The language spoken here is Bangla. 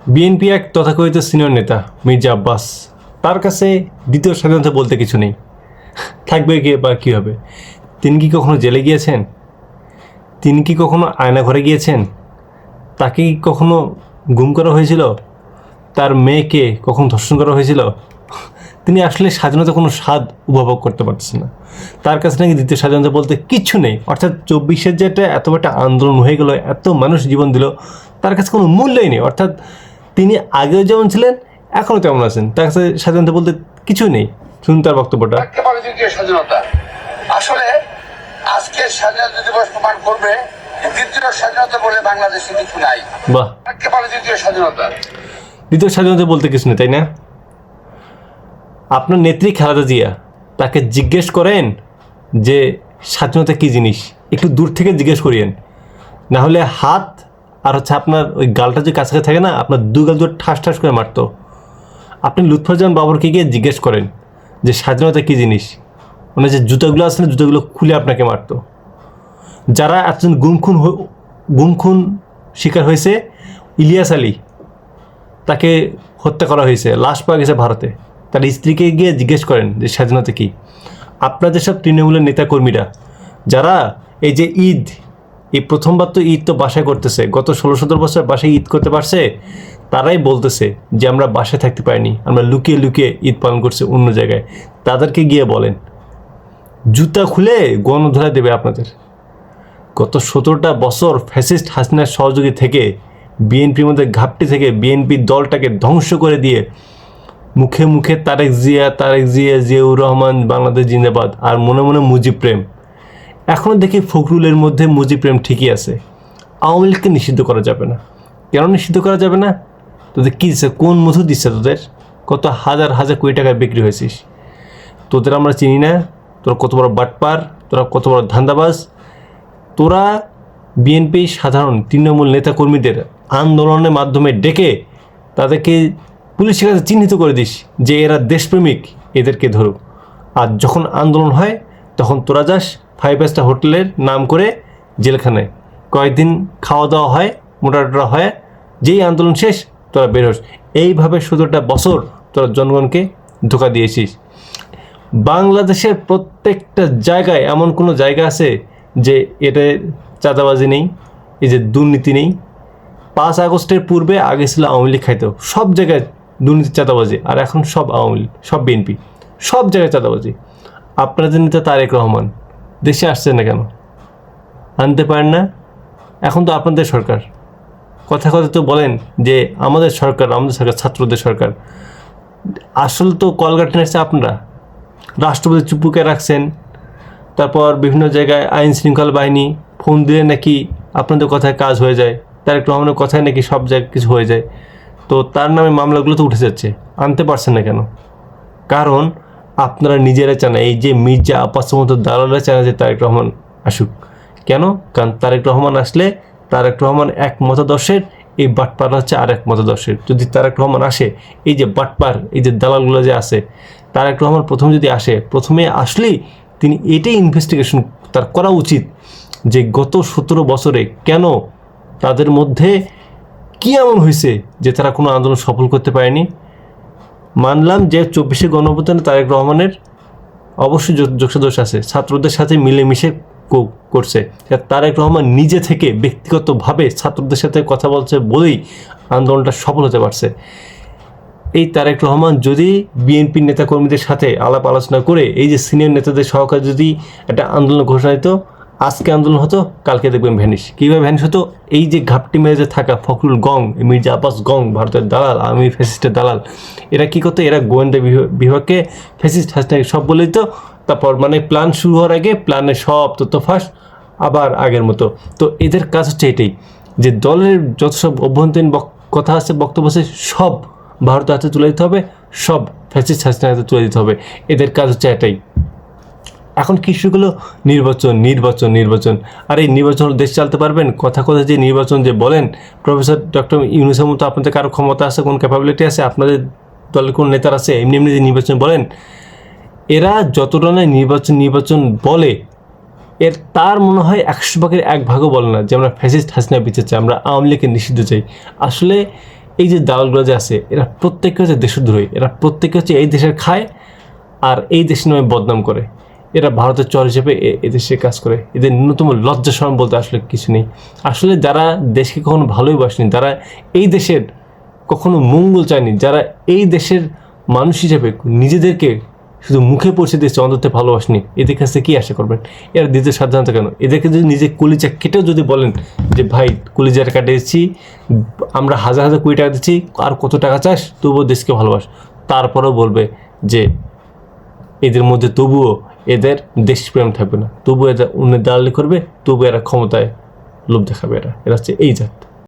বিএনপি এক তথাকথিত সিনিয়র নেতা মির্জা আব্বাস, তার কাছে দ্বিতীয় স্বাধীনতা বলতে কিছু নেই। থাকবে কি বা কী হবে? তিনি কি কখনো জেলে গিয়েছেন? তিনি কি কখনো আয়নাঘরে গিয়েছেন? তাকে কি কখনো গুম করা হয়েছিল? তার মেয়েকে কখন ধর্ষণ করা হয়েছিল? তিনি আসলে স্বাধীনতা কোনো স্বাদ উপভোগ করতে পারতেছেন না। তার কাছে নাকি দ্বিতীয় স্বাধীনতা বলতে কিচ্ছু নেই। অর্থাৎ 24-এর যেটা এত একটা আন্দোলন হয়ে গেল, এত মানুষ জীবন দিল, তার কাছে কোনো মূল্যই নেই। অর্থাৎ তিনি আগেও যেমন ছিলেন এখনও তেমন আছেন, তার কাছে স্বাধীনতা বলতে কিছু নেই। শুনুন তার বক্তব্যটা। দ্বিতীয় স্বাধীনতা আসলে আজকের স্বাধীনতা দিবস প্রমাণ করবে দ্বিতীয় স্বাধীনতা বলে বাংলাদেশে কিছু নাই। বাহ, দ্বিতীয় স্বাধীনতা, দ্বিতীয় স্বাধীনতা বলতে কিছু নেই, তাই না? আপনার নেত্রী খালেদা জিয়া, তাকে জিজ্ঞেস করেন যে স্বাধীনতা কী জিনিস, একটু দূর থেকে জিজ্ঞেস করিয়েন। না হলে হাত আর হচ্ছে আপনার ওই গালটা যে কাছাকাছি থাকে না, আপনার দু গাল দুটো ঠাস ঠাস করে মারতো। আপনি লুৎফুজ্জামান বাবরকে গিয়ে জিজ্ঞেস করেন যে স্বাধীনতা কী জিনিস, মানে যে জুতোগুলো আছে না, জুতোগুলো খুলে আপনাকে মারতো। যারা এতজন গুমখুন শিকার হয়েছে, ইলিয়াস আলী, তাকে হত্যা করা হয়েছে, লাশ পাওয়া গেছে ভারতে, তার স্ত্রীকে গিয়ে জিজ্ঞেস করেন যে স্বাধীনতা কী। আপনাদের সব তৃণমূলের নেতাকর্মীরা যারা এই যে ঈদ, এই প্রথমবার তো ঈদ তো বাসায় করতেছে, গত 16-17 বছর বাসায় ঈদ করতে পারছে, তারাই বলতেছে যে আমরা বাসায় থাকতে পারিনি, আমরা লুকিয়ে লুকিয়ে ঈদ পালন করছি অন্য জায়গায়। তাদেরকে গিয়ে বলেন, জুতা খুলে গণধোলা দেবে আপনাদের। গত 17টা বছর ফ্যাসিস্ট হাসিনার সহযোগী থেকে, বিএনপির মধ্যে ঘাপটি থেকে বিএনপি দলটাকে ধ্বংস করে দিয়ে মুখে মুখে তারেক জিয়া, জিয়াউর রহমান, বাংলাদেশ জিন্দাবাদ, আর মনে মনে মুজিব প্রেম। এখন দেখি ফখরুলের মধ্যে মুজিব প্রেম ঠিকই আছে। আওয়ামী লীগকে নিষিদ্ধ করা যাবে না। কেন নিষিদ্ধ করা যাবে না? তোদের কী দিচ্ছে? কোন মধু দিচ্ছে তোদের? কত হাজার হাজার কোটি টাকায় বিক্রি হয়েছিস। তোদের আমরা চিনি না? তোরা কত বড় বাটপার, তোরা কত বড় ধান্দাবাজ। তোরা বিএনপি সাধারণ তৃণমূল নেতাকর্মীদের আন্দোলনের মাধ্যমে ডেকে তাদেরকে পুলিশের কাছে চিহ্নিত করে দিস যে এরা দেশপ্রেমিক, এদেরকে ধরুক। আর যখন আন্দোলন হয় তখন তোরা যাস 5 স্টার হোটেলের নাম করে জেলখানায়, কয়েকদিন খাওয়া দাওয়া হয়, মোটাটা হয়, যেই আন্দোলন শেষ তোরা বের হোস। এইভাবে 17টা বছর তোরা জনগণকে ধোঁকা দিয়েছিস। বাংলাদেশের প্রত্যেকটা জায়গায় এমন কোনো জায়গা আছে যে এটা চাঁদাবাজি নেই, এই যে দুর্নীতি নেই? 5 আগস্টের পূর্বে আগে ছিল আওয়ামী লীগ খাইতো, সব জায়গায় দুর্নীতি চাঁদাবাজি, আর এখন সব আওয়ামী লীগ, সব বিএনপি, সব জায়গায় চাঁদাবাজি। আপনাদের নেতা তারেক রহমান দেশে আসছেন না কেন? আনতে পারেন না? এখন তো আপনাদের সরকার। কথা কথা তো বলেন যে আমাদের সরকার ছাত্রদের সরকার। আসল তো কলকাতা এসছে আপনারা। রাষ্ট্রপতি চুপুকে রাখছেন, তারপর বিভিন্ন জায়গায় আইন শৃঙ্খলা বাহিনী ফোন দিলে নাকি আপনাদের কথায় কাজ হয়ে যায়, তারেক রহমানের কথায় নাকি সব জায়গায় কিছু হয়ে যায়। তো তার নামে মামলাগুলো তো উঠে যাচ্ছে, আনতে পারছেন না কেন? কারণ আপনারা নিজেরা চান, এই যে মির্জা আব্বাসের মতো দালালরা চান যে তারেক রহমান আসুক। কেন? কারণ তারেক রহমান আসলে তারেক রহমান এক মতাদর্শের, এই বাটপার হচ্ছে আর এক মতাদর্শের। যদি তারেক রহমান আসে, এই যে বাটপার, এই যে দালালগুলো যে আছে, তারেক রহমান প্রথমে আসলেই তিনি এটাই ইনভেস্টিগেশন তার করা উচিত যে গত 17 বছরে কেন তাদের মধ্যে কী এমন হয়েছে যে তারা কোনো আন্দোলন সফল করতে পারেনি। মানলাম যে 24শে গণঅভ্যুত্থানে তারেক রহমানের অবশ্যই যোগসাদোষ আছে, ছাত্রদের সাথে মিলেমিশে করছে। তারেক রহমান নিজে থেকে ব্যক্তিগতভাবে ছাত্রদের সাথে কথা বলছে বলেই আন্দোলনটা সফল হতে পারছে। এই তারেক রহমান যদি বিএনপির নেতাকর্মীদের সাথে আলাপ আলোচনা করে এই যে সিনিয়র নেতাদের সহকারে যদি একটা আন্দোলন ঘোষণা দিত, আজকে আন্দোলন হতো, কালকে দেখবেন ভ্যানিশ। কীভাবে ভ্যানিশ হতো? এই যে ঘাপটি মেরে যে থাকা ফখরুল গং, মির্জা আব্বাস গং, ভারতের দালাল, আমি ফ্যাসিস্টের দালাল, এরা কী করতো? এরা গোয়েন্দা বিভাগকে ফ্যাসিস্ট হাসনাকে সব বলে দিত। তারপর মানে প্ল্যান শুরু হওয়ার আগে প্ল্যানের সব তথ্য ফাঁস, আবার আগের মতো। তো এদের কাজ হচ্ছে এটাই, যে দলের যত সব অভ্যন্তরীণ কথা আছে, বক্তব্য আছে, সব ভারতের হাতে তুলে দিতে হবে, সব ফ্যাসিস্ট হাসিনার হাতে তুলে দিতে হবে। এদের কাজ হচ্ছে এটাই। এখন কিছুগুলো নির্বাচন, আর এই নির্বাচন দেশ চালাতে পারবেন? কথা যে নির্বাচন যে বলেন, প্রফেসর ডক্টর ইউনূসের মতো আপনাদের কারো ক্ষমতা আছে, কোন ক্যাপাবিলিটি আছে, আপনাদের দলের কোন নেতার আছে? এমনি যে নির্বাচন বলেন, এরা যতটা না নির্বাচন বলে, তার মনে হয় 100 ভাগের 1 ভাগও বলে না যে আমরা ফ্যাসিস্ট হাসিনা বিচার চাই, আমরা আওয়ামী লীগকে নিষিদ্ধ চাই। আসলে এই যে দালালগুলো যে আছে এরা প্রত্যেকে হচ্ছে দেশদ্রোহী, এরা প্রত্যেকে হচ্ছে এই দেশের খায় আর এই দেশের নামে বদনাম করে। এরা ভারতের চর হিসেবে এদেশে কাজ করে। এদের ন্যূনতম লজ্জা শরম বলতে আসলে কিছু নেই। আসলে যারা দেশকে কখনো ভালোই বাসেনি, যারা এই দেশের কখনো মঙ্গল চায়নি, যারা এই দেশের মানুষ হিসেবে নিজেদেরকে শুধু মুখে পৌঁছে দিয়েছে, অন্তত ভালোবাসেনি, এদের কাছে কি আশা করবেন? এরা নিজের স্বাধীনতা কেন? এদেরকে যদি নিজে কলিজা কেটেও যদি বলেন যে ভাই কলিজাটা কাটিয়েছি, আমরা হাজার হাজার কোটি টাকা দিচ্ছি, আর কত টাকা চাস, তবুও দেশকে ভালোবাস, তারপরেও বলবে যে এদের মধ্যে তবুও এদের দেশপ্রেম থাকবে না, তবুও এরা অন্যের দালালি করবে, তবুও এরা ক্ষমতায় লোভ দেখাবে। এরা হচ্ছে এই জাত।